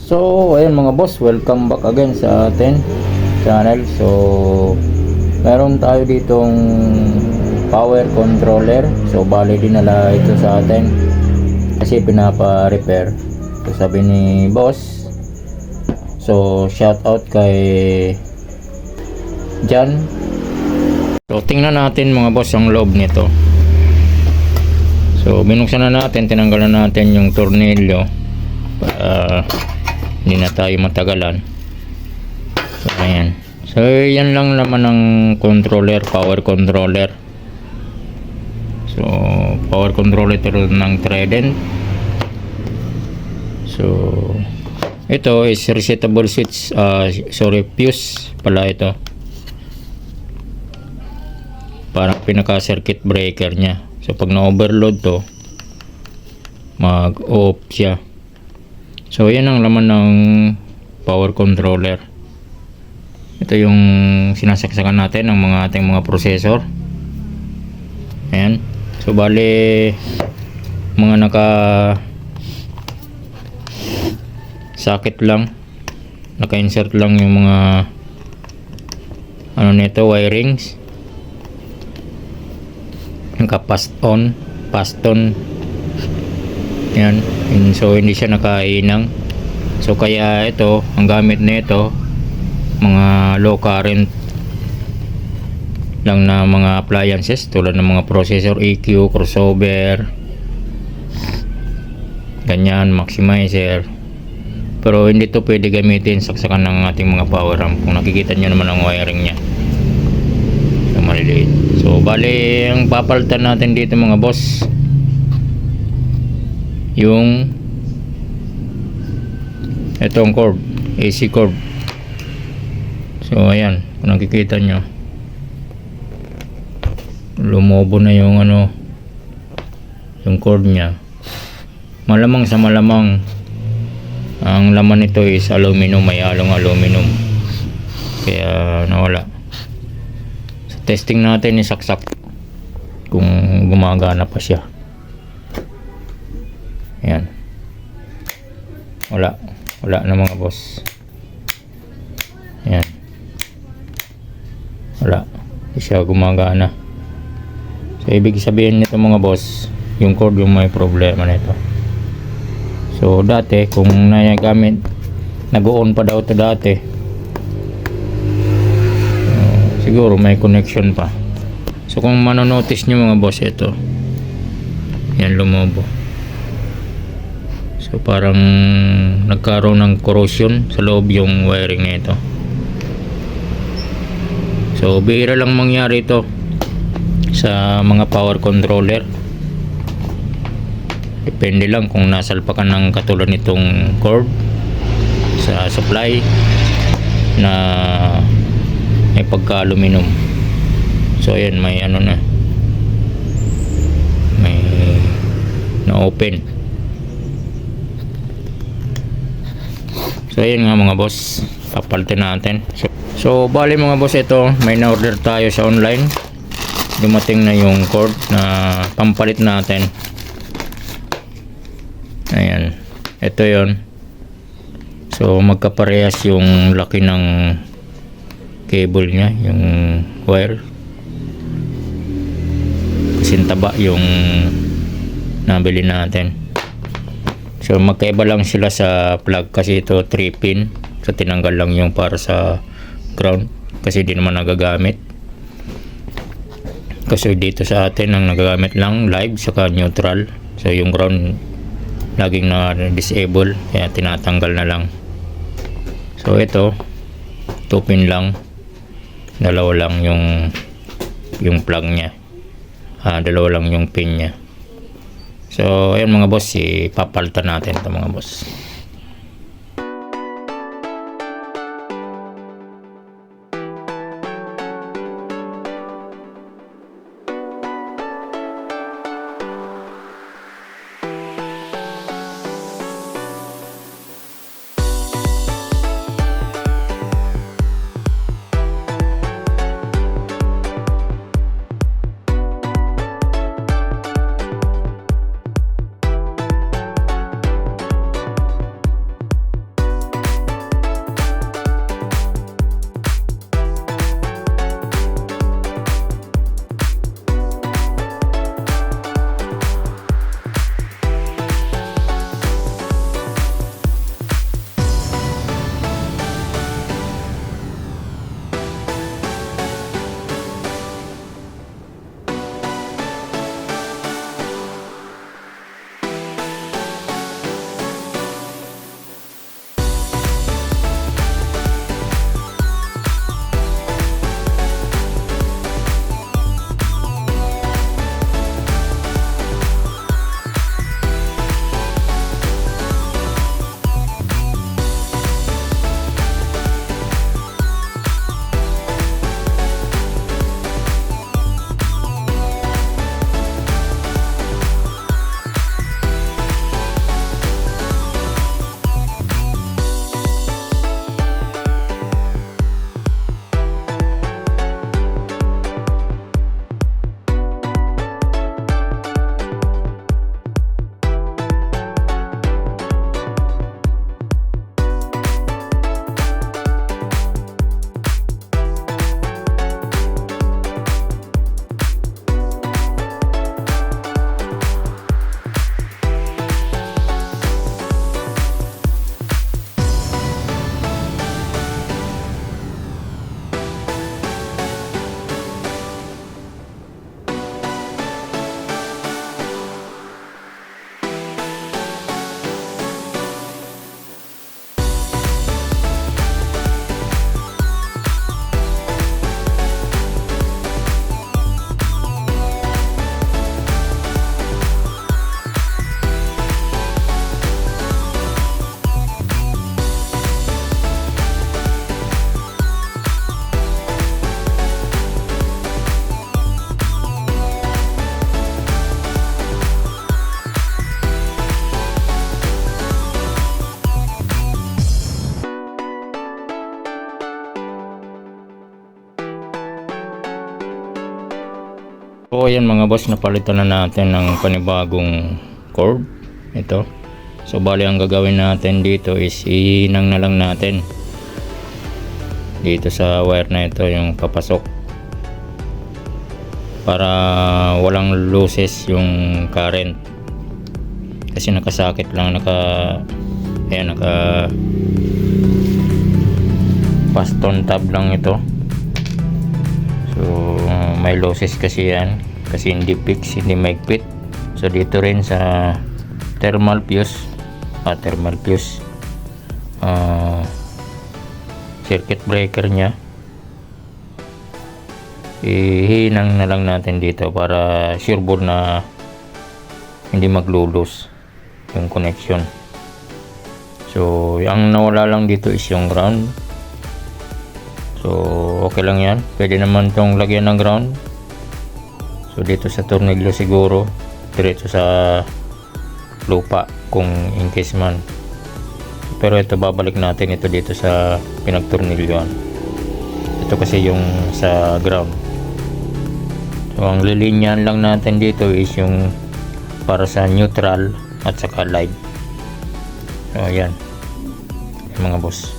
So ayun mga boss, welcome back again sa atin channel. So meron tayo ditong power controller. So bali dinala ito sa atin kasi pinapa-repair. So sabi ni boss, so shout out kay Jan. So tingnan natin mga boss ang loob nito. So binuksan na natin, tinanggalan natin yung tornilyo para hindi na tayo matagalan. So ayan. So yan lang naman ang controller, power controller. So power controller ito ng Trident. So ito is resetable switch, fuse pala ito. Parang pinaka circuit breaker nya. So pag na-overload to, mag-off siya. So yan ang laman ng power controller. Ito yung sinasaksakan natin ng ating mga processor. Ayan. So bali mga naka socket lang, naka-insert lang yung mga ano nito, wirings. Naka-piston. Yan. So hindi siya nakainang. So kaya ito, ang gamit nito mga low current lang na mga appliances tulad ng mga processor, EQ, crossover, ganyan, maximizer. Pero hindi to pwede gamitin saksakan ng ating mga power amp. Kung nakikita nyo naman ang wiring nya, so maliliit. So bali ang papalitan natin dito mga boss, yung itong cord, AC cord. So ayan, kung nakikita nyo, lumobo na yung ano, yung cord nya. Malamang sa malamang ang laman nito is aluminum, may halong aluminum, kaya nawala. So testing natin, isaksak kung gumagana pa siya. Ayan, wala na mga boss. Ayan, wala, hindi siya gumagana. So ibig sabihin nito mga boss, yung cord yung may problema nito. So dati kung nagamit, nag-on pa daw to dati, siguro may connection pa. So kung manonotice nyo mga boss, ito yan, lumobo. So parang nagkaroon ng corrosion sa loob yung wiring nito. So bihira lang mangyari ito sa mga power controller. Depende lang kung nasalpakan ng katulad nitong cord sa supply na may pagka-aluminum. So ayan, may ano na, may na-open. So ayan nga mga boss, papalitin natin. So bali mga boss, ito may na-order tayo sa online. Dumating na yung cord na pampalit natin. Ayan, ito yon. So magkaparehas yung laki ng cable nya, yung wire. Kasing taba yung nabili natin. So magkaiba lang sila sa plug kasi ito 3 pin. So tinanggal lang yung para sa ground kasi di naman nagagamit. Kasi dito sa atin ang nagagamit lang live saka neutral. So yung ground laging na disable, kaya tinatanggal na lang. So ito 2 pin lang, dalawa lang yung plug nya, dalawa lang yung pin nya. So ayun mga boss, ipapalitan natin ito mga boss. So ayan mga boss, napalitan na natin ng panibagong cord ito. So bali ang gagawin natin dito is ihinang na lang natin dito sa wire na ito yung papasok para walang losses yung current, kasi nakasakit lang, naka piston tab lang ito. So may losses kasi yan kasi hindi fix, hindi maigpit. So dito rin sa thermal fuse circuit breaker nya, ihinang na lang natin dito para sure board na hindi maglulos yung connection. So ang nawala lang dito is yung ground. So okay lang yan, pwede naman tong lagyan ng ground. So dito sa tornilyo siguro diretso sa lupa kung in case man, pero ito babalik natin ito dito sa pinagtornilyoan. Ito kasi yung sa ground. So ang lilinyan lang natin dito is yung para sa neutral at saka live. So ayan mga boss.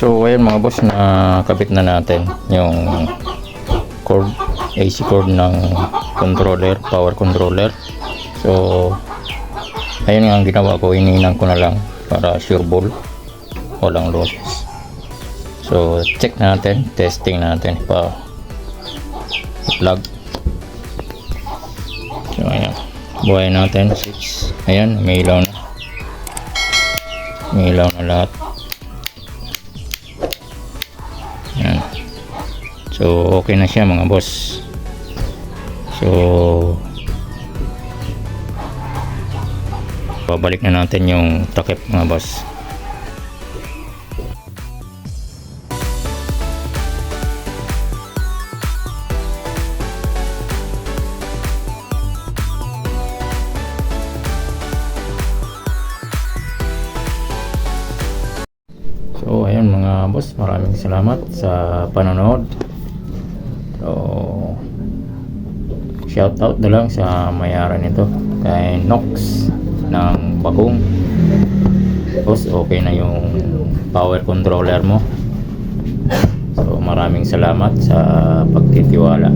So ayan mga boss, nakabit na natin yung cord, AC cord ng controller, power controller. So ayun nga ang ginawa ko, iniinang ko na lang para sure ball, walang losses. So check natin, testing natin pa plug. So ayan, buhayin natin 6. Ayan, may ilaw na, may ilaw na lahat. Ayan. So okay na siya mga boss. So babalik na natin yung takip mga boss. So ayun mga boss, maraming salamat sa panonood. So shout out na lang sa may-ari nito, kay Nox ng Bagong. Boss, okay na yung power controller mo. So maraming salamat sa pagtitiwala.